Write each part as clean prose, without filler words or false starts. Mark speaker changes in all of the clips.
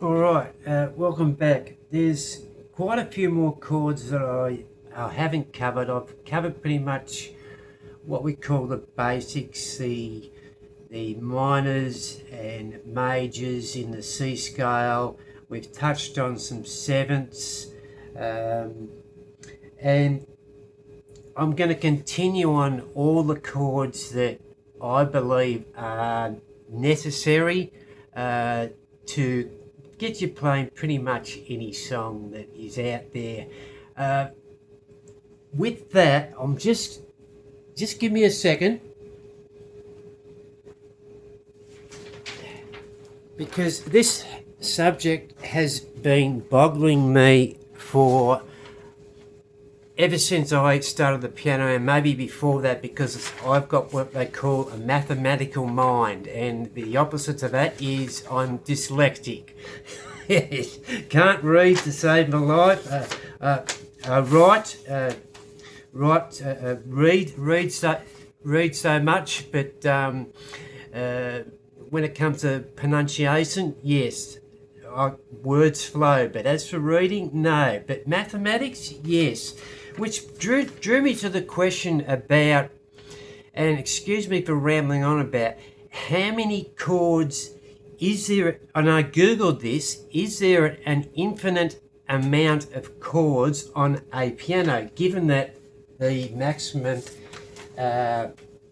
Speaker 1: All right, welcome back. There's quite a few more chords that I haven't covered. I've covered pretty much what we call the basics, the minors and majors in the C scale. We've touched on some sevenths, um, and I'm going to continue on all the chords that I believe are necessary to get you playing pretty much any song that is out there. Uh, with that, I'm just give me a second, because this subject has been boggling me for ever since I started the piano, and maybe before that, because I've got what they call a mathematical mind, and the opposite of that is I'm dyslexic. Yes, can't read to save my life. Write, read so much, but when it comes to pronunciation, yes, words flow. But as for reading, no. But mathematics, yes. Which drew me to the question about, and excuse me for rambling on about, how many chords is there, and I googled this, is there an infinite amount of chords on a piano, given that the maximum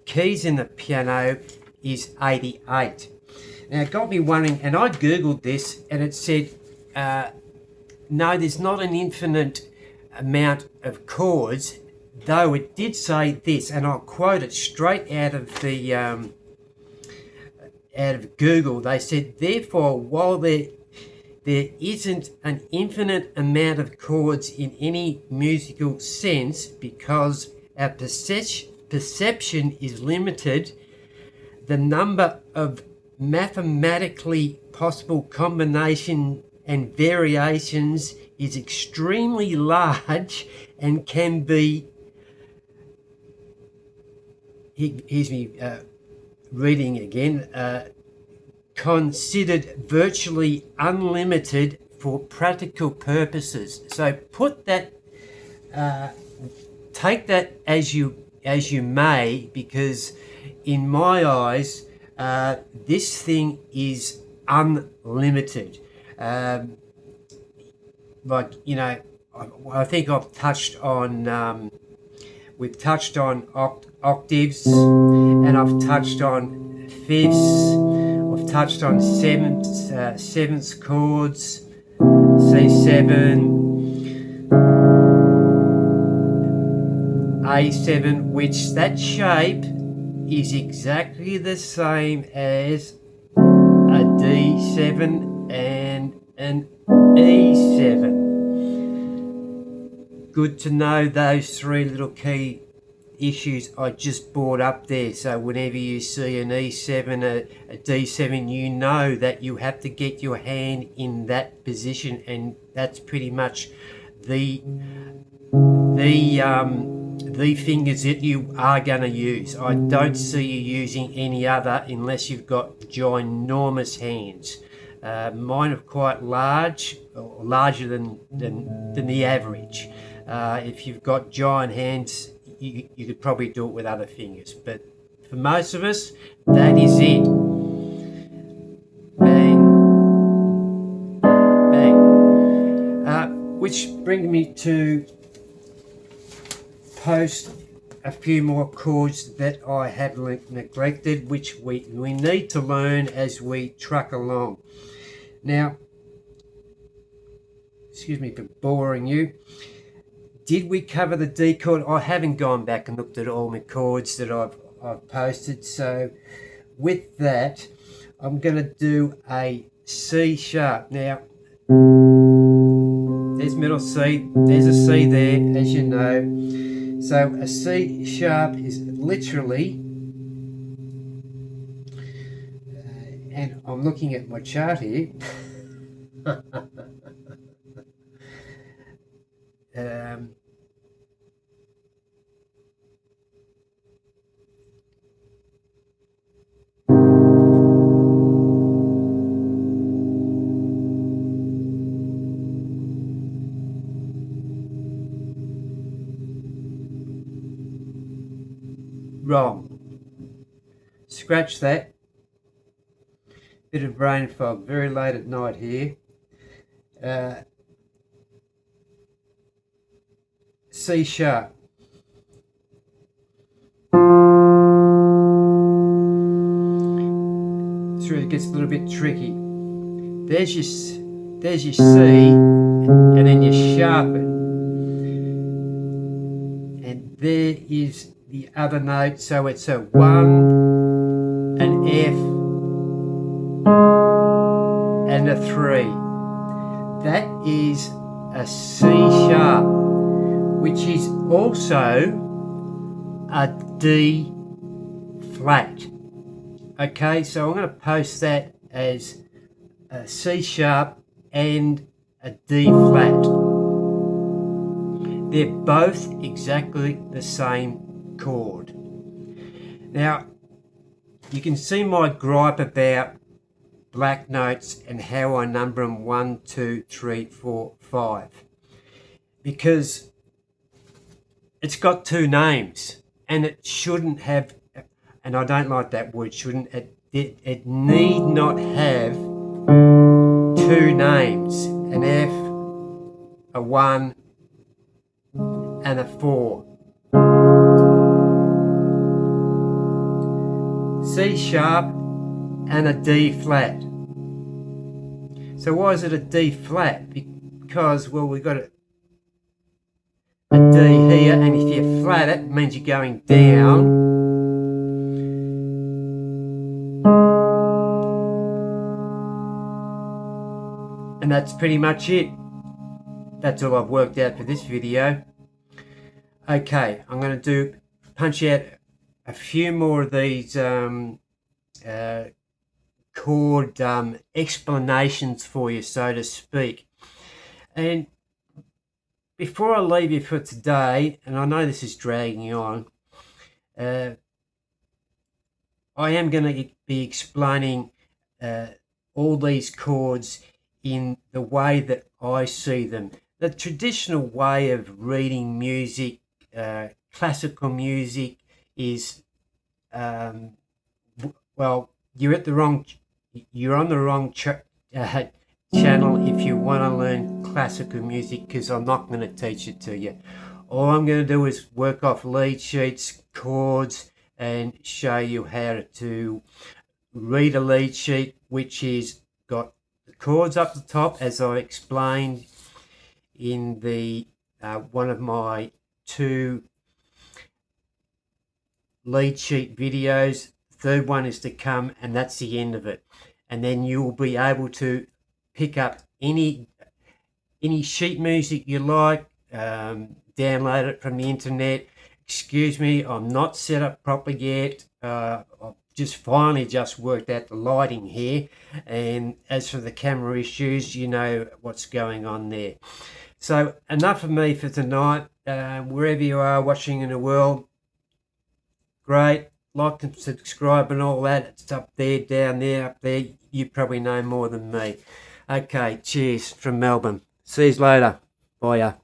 Speaker 1: keys in the piano is 88. Now it got me wondering, and I googled this and it said, no, there's not an infinite amount of chords, though it did say this, and I'll quote it straight out of the out of Google. They said, therefore, while there isn't an infinite amount of chords in any musical sense, because our perception is limited, the number of mathematically possible combination and variations is extremely large and can be, here's me reading again, considered virtually unlimited for practical purposes. So put that, take that as you may, because in my eyes, this thing is unlimited. Like, you know, I think I've touched on, we've touched on octaves, and I've touched on fifths, I've touched on sevenths chords, C7, A7, which that shape is exactly the same as a D7 and an E7. Good to know those three little key issues I just brought up there. So whenever you see an E7, a D7, you know that you have to get your hand in that position, and that's pretty much the fingers that you are going to use. I don't see you using any other unless you've got ginormous hands. Mine are quite large, or larger than the average. If you've got giant hands, you could probably do it with other fingers. But for most of us, that is it. Bang, bang. Which brings me to post a few more chords that I have neglected, which we need to learn as we truck along. Now, excuse me for boring you. Did we cover the D chord? I haven't gone back and looked at all my chords that I've posted. So with that, I'm going to do a C sharp. Now, there's middle C, there's a C there, as you know. So a C sharp is literally, and I'm looking at my chart here. wrong. Scratch that. Bit of brain fog, very late at night here. C sharp. That's where it gets a little bit tricky. There's your C, and then you sharpen. And there is the other note, so it's a 1, an F, and a 3. That is a C sharp, which is also a D flat. Okay, so I'm going to post that as a C sharp and a D flat. They're both exactly the same chord. Now, you can see my gripe about black notes and how I number them 1, 2, 3, 4, 5. Because it's got 2 names and it shouldn't have, and I don't like that word shouldn't, it need not have 2 names, an F, a 1, and a 4. C sharp and a D flat. So why is it a D flat? Because, well, we've got a D here, and if you flat it means you're going down. And that's pretty much it. That's all I've worked out for this video. Okay, I'm going to punch out a few more of these chord explanations for you, so to speak. And before I leave you for today, and I know this is dragging on, I am going to be explaining all these chords in the way that I see them. The traditional way of reading music, classical music, is well, you're on the wrong channel if you want to learn classical music, because I'm not going to teach it to you. All I'm going to do is work off lead sheets, chords, and show you how to read a lead sheet, which is got the chords up the top, as I explained in the one of my 2 lead sheet videos. The third one is to come, and that's the end of it. And then you'll be able to pick up any sheet music you like, download it from the internet. Excuse me, I'm not set up properly yet. I've finally worked out the lighting here, and as for the camera issues, you know what's going on there. So enough of me for tonight. Wherever you are watching in the world, great. Like and subscribe and all that. It's up there, down there, up there. You probably know more than me. Okay, cheers from Melbourne. See you later. Bye.